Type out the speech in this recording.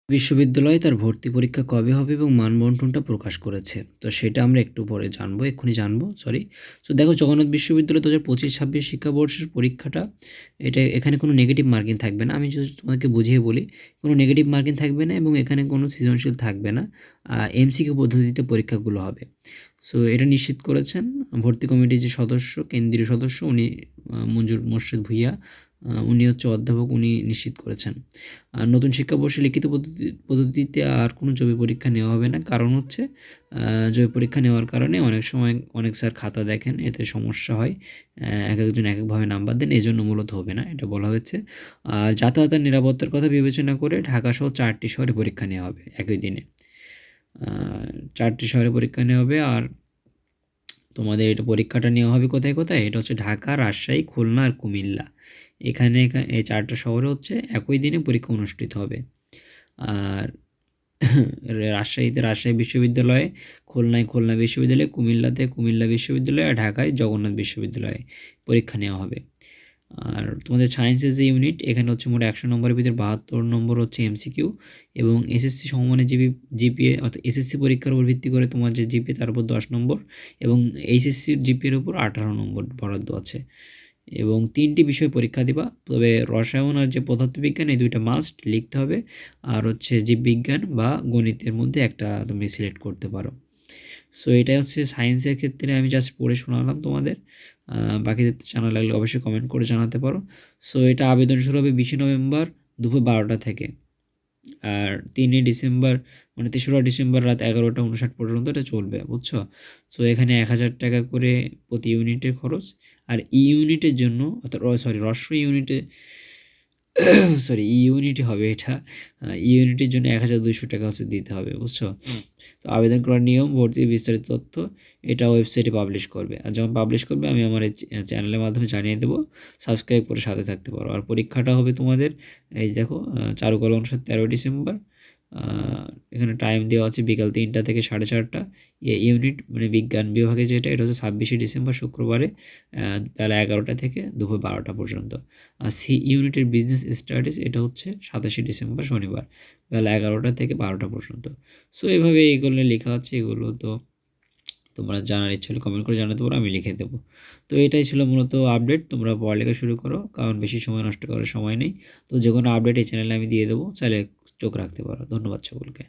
বিশ্ববিদ্যালয় তার ভর্তি পরীক্ষা কবে হবে এবং মানবন্টনটা প্রকাশ করেছে। তো সেটা আমরা একটু পরে জানবো, এক্ষুনি জানবো সরি। সো দেখো, জগন্নাথ বিশ্ববিদ্যালয় 2025-26 শিক্ষাবর্ষের পরীক্ষাটা, এখানে কোনো নেগেটিভ মার্কিং থাকবে না। আমি যদি তোমাদেরকে বুঝিয়ে বলি, কোনো নেগেটিভ মার্কিং থাকবে না এবং এখানে কোনো সৃজনশীল থাকবে না। এমসিকিউ পদ্ধতিতে পরীক্ষাগুলো হবে। সো এটা নিশ্চিত করেছেন ভর্তি কমিটির যে সদস্য, কেন্দ্রীয় সদস্য, উনি মঞ্জুর মোর্শেদ ভূঁইয়া। উনি হচ্ছে অধ্যাপক, উনি নিশ্চিত করেছেন। আর নতুন শিক্ষাবর্ষে লিখিত পদ্ধতিতে আর কোনো জবি পরীক্ষা নেওয়া হবে না। কারণ হচ্ছে জবি পরীক্ষা নেওয়ার কারণে অনেক সময় অনেক স্যার খাতা দেখেন, এতে সমস্যা হয়। একেকজন একেকভাবে নাম্বার দেন, এজন্য মূলত হবে না, এটা বলা হয়েছে। যাতায়াতের নিরাপত্তার কথা বিবেচনা করে ঢাকাসহ 4টি শহরে পরীক্ষা নেওয়া হবে একই দিনে। 4টি শহরে পরীক্ষা নেওয়া হবে। আর তোমাদের এটা পরীক্ষাটা নেওয়া হবে কোথায় কোথায়? এটা হচ্ছে ঢাকা, রাজশাহী, খুলনা আর কুমিল্লা। এখানে এই 4টা শহরে হচ্ছে একই দিনে পরীক্ষা অনুষ্ঠিত হবে। আর রাজশাহীতে রাজশাহী বিশ্ববিদ্যালয়ে, খুলনায় খুলনা বিশ্ববিদ্যালয়ে, কুমিল্লাতে কুমিল্লা বিশ্ববিদ্যালয়ে আর ঢাকায় জগন্নাথ বিশ্ববিদ্যালয়ে পরীক্ষা নেওয়া হবে। আর তোমাদের সায়েন্সের যে ইউনিট, এখানে হচ্ছে মোট 100 নম্বরের ভিতরে 72 নম্বর হচ্ছে এমসিকিউ এবং এসএসসি সমমানের জিপিএ, অর্থাৎ এসএসসি পরীক্ষার উপর ভিত্তি করে তোমার যে জিপিএ তার উপর 10 নম্বর এবং এইচএসসির জিপিএর উপর 18 নম্বর বরাদ্দ আছে। এবং 3টি বিষয় পরীক্ষা দিবা। তবে রসায়ন আর যে পদার্থবিজ্ঞান, এই দুইটা মাস্ট লিখতে হবে। আর হচ্ছে জীববিজ্ঞান বা গণিতের মধ্যে একটা তুমি সিলেক্ট করতে পারো। সো এটাই হচ্ছে সায়েন্সের ক্ষেত্রে আমি জাস্ট পড়ে শোনালাম তোমাদের। বাকিদের জানা লাগলে অবশ্যই কমেন্ট করে জানাতে পারো। সো এটা আবেদন শুরু হবে 20 নভেম্বর দুপুর 12টা থেকে। আর 3 ডিসেম্বর, মানে 3রা ডিসেম্বর রাত 11টা 59 পর্যন্ত এটা চলবে, বুঝছো? সো এখানে 1000 টাকা করে প্রতি ইউনিটের খরচ। আর ই ইউনিটের জন্য, অর্থাৎ রস্য ইউনিটে সরি ই ইউনিটই হবে এটা। ই ইউনিটের জন্য 1200 টাকা হচ্ছে দিতে হবে, বুঝছো? তো আবেদন করার নিয়ম, ভর্তির বিস্তারিত তথ্য এটা ওয়েবসাইটে পাবলিশ করবে। আর যখন পাবলিশ করবে আমি আমার এই চ্যানেলের মাধ্যমে জানিয়ে দেবো। সাবস্ক্রাইব করে সাথে থাকতে পারো। আর পরীক্ষাটা হবে তোমাদের, এই দেখো, চারুকলা অনুষদ 13 ডিসেম্বর। এখানে টাইম দেওয়া আছে বিকাল 3টা থেকে 4:30। ইউনিট মানে বিজ্ঞান বিভাগে যেটা, এটা হচ্ছে 26 ডিসেম্বর শুক্রবারে বেলা 11টা থেকে দুপুর 12টা পর্যন্ত। আর সি ইউনিটের বিজনেস স্টাডিজ, এটা হচ্ছে 27 ডিসেম্বর শনিবার বেলা 11টা থেকে 12টা পর্যন্ত। সো এভাবে এগুলো লেখা আছে, এগুলো তো তোমরা জানার ইচ্ছে হলে কমেন্ট করে জানাতে পারো, আমি লিখে দেবো। তো এটাই ছিল মূলত আপডেট। তোমরা পড়ালেখা শুরু করো, কারণ বেশি সময় নষ্ট করার সময় নেই। তো যে কোনো আপডেট এই চ্যানেলে আমি দিয়ে দেবো, চাইলে চোখ রাখতে পারো। ধন্যবাদ সকলকে।